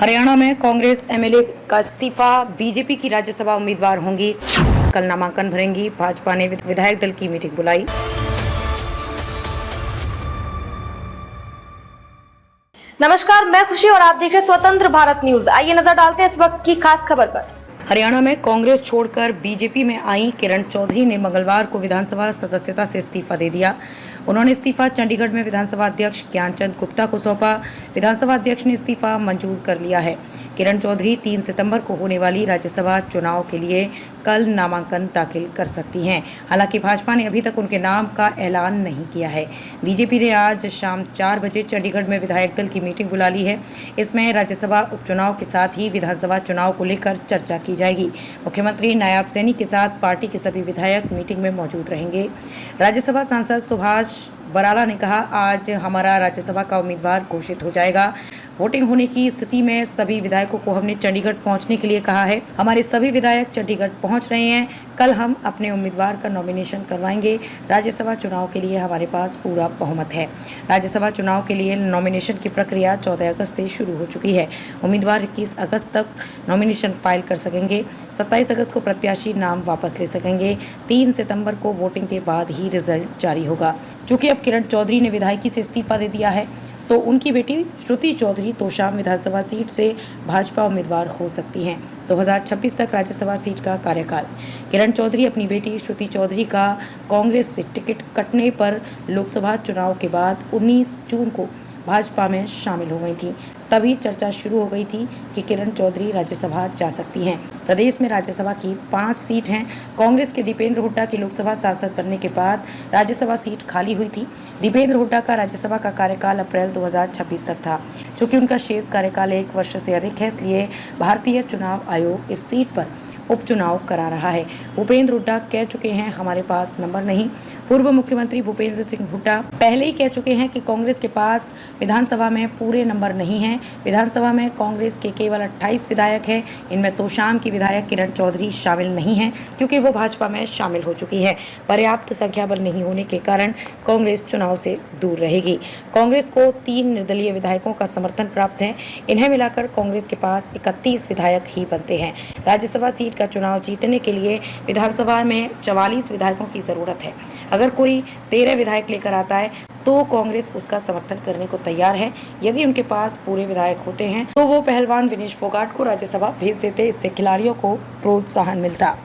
हरियाणा में कांग्रेस एमएलए का इस्तीफा, बीजेपी की राज्यसभा उम्मीदवार होंगी, कल नामांकन भरेंगी। भाजपा ने विधायक दल की मीटिंग बुलाई। नमस्कार, मैं खुशी और आप देख रहे हैं स्वतंत्र भारत न्यूज। आइए नजर डालते हैं इस वक्त की खास खबर पर। हरियाणा में कांग्रेस छोड़कर बीजेपी में आई किरण चौधरी ने मंगलवार को विधानसभा सदस्यता से इस्तीफा दे दिया। उन्होंने इस्तीफा चंडीगढ़ में विधानसभा अध्यक्ष ज्ञानचंद गुप्ता को सौंपा। विधानसभा अध्यक्ष ने इस्तीफा मंजूर कर लिया है। किरण चौधरी 3 सितंबर को होने वाली राज्यसभा चुनाव के लिए कल नामांकन दाखिल कर सकती हैं। हालांकि भाजपा ने अभी तक उनके नाम का ऐलान नहीं किया है। बीजेपी ने आज शाम 4 बजे चंडीगढ़ में विधायक दल की मीटिंग बुला ली है। इसमें राज्यसभा उपचुनाव के साथ ही विधानसभा चुनाव को लेकर चर्चा की जाएगी। मुख्यमंत्री नायब सैनी के साथ पार्टी के सभी विधायक मीटिंग में मौजूद रहेंगे। राज्यसभा सांसद सुभाष बराला ने कहा, आज हमारा राज्यसभा का उम्मीदवार घोषित हो जाएगा। वोटिंग होने की स्थिति में सभी विधायकों को हमने चंडीगढ़ पहुंचने के लिए कहा है। हमारे सभी विधायक चंडीगढ़ पहुंच रहे हैं। कल हम अपने उम्मीदवार का नॉमिनेशन करवाएंगे। राज्यसभा चुनाव के लिए हमारे पास पूरा बहुमत है। राज्यसभा चुनाव के लिए नॉमिनेशन की प्रक्रिया 14 अगस्त से शुरू हो चुकी है। उम्मीदवार 21 अगस्त तक नॉमिनेशन फाइल कर सकेंगे। 27 अगस्त को प्रत्याशी नाम वापस ले सकेंगे। 3 सितंबर को वोटिंग के बाद ही रिजल्ट जारी होगा। चूंकि अब किरण चौधरी ने विधायकी से इस्तीफा दे दिया है, तो उनकी बेटी श्रुति चौधरी तोशाम विधानसभा सीट से भाजपा उम्मीदवार हो सकती हैं। 2026 तक राज्यसभा सीट का कार्यकाल। किरण चौधरी अपनी बेटी श्रुति चौधरी का कांग्रेस से टिकट कटने पर लोकसभा चुनाव के बाद 19 जून को भाजपा में शामिल हो गई थी। तभी चर्चा शुरू हो गई थी कि किरण चौधरी राज्यसभा जा सकती हैं। प्रदेश में राज्यसभा की 5 सीट हैं। कांग्रेस के दीपेंद्र हुड्डा की लोकसभा सांसद बनने के बाद राज्यसभा सीट खाली हुई थी। दीपेंद्र हुड्डा का राज्यसभा का कार्यकाल अप्रैल 2026 तक था। चूंकि उनका शेष कार्यकाल 1 वर्ष से अधिक है, इसलिए भारतीय चुनाव आयोग इस सीट पर उपचुनाव करा रहा है। भूपेंद्र हुड्डा कह चुके हैं, हमारे पास नंबर नहीं। पूर्व मुख्यमंत्री भूपेंद्र सिंह हुड्डा पहले ही कह चुके हैं कि कांग्रेस के पास विधानसभा में पूरे नंबर नहीं हैं। विधानसभा में कांग्रेस के केवल 28 विधायक हैं। इनमें तोशाम की विधायक किरण चौधरी शामिल नहीं हैं, क्योंकि वो भाजपा में शामिल हो चुकी है। पर्याप्त संख्या बल नहीं होने के कारण कांग्रेस चुनाव से दूर रहेगी। कांग्रेस को 3 निर्दलीय विधायकों का समर्थन प्राप्त है। इन्हें मिलाकर कांग्रेस के पास 31 विधायक ही बनते हैं। राज्यसभा सीट का चुनाव जीतने के लिए विधानसभा में 44 विधायकों की जरूरत है। अगर कोई 13 विधायक लेकर आता है तो कांग्रेस उसका समर्थन करने को तैयार है। यदि उनके पास पूरे विधायक होते हैं तो वो पहलवान विनेश फोगाट को राज्यसभा भेज देते। इससे खिलाड़ियों को प्रोत्साहन मिलता।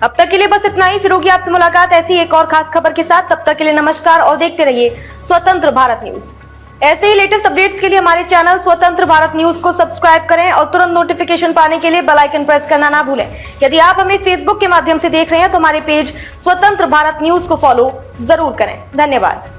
अब तक के लिए बस इतना ही। फिर होगी आपसे मुलाकात ऐसी एक और खास खबर के साथ। तब तक के लिए नमस्कार और देखते रहिए स्वतंत्र भारत न्यूज। ऐसे ही लेटेस्ट अपडेट्स के लिए हमारे चैनल स्वतंत्र भारत न्यूज को सब्सक्राइब करें और तुरंत नोटिफिकेशन पाने के लिए बेल आइकन प्रेस करना ना भूलें। यदि आप हमें फेसबुक के माध्यम से देख रहे हैं तो हमारे पेज स्वतंत्र भारत न्यूज को फॉलो जरूर करें। धन्यवाद।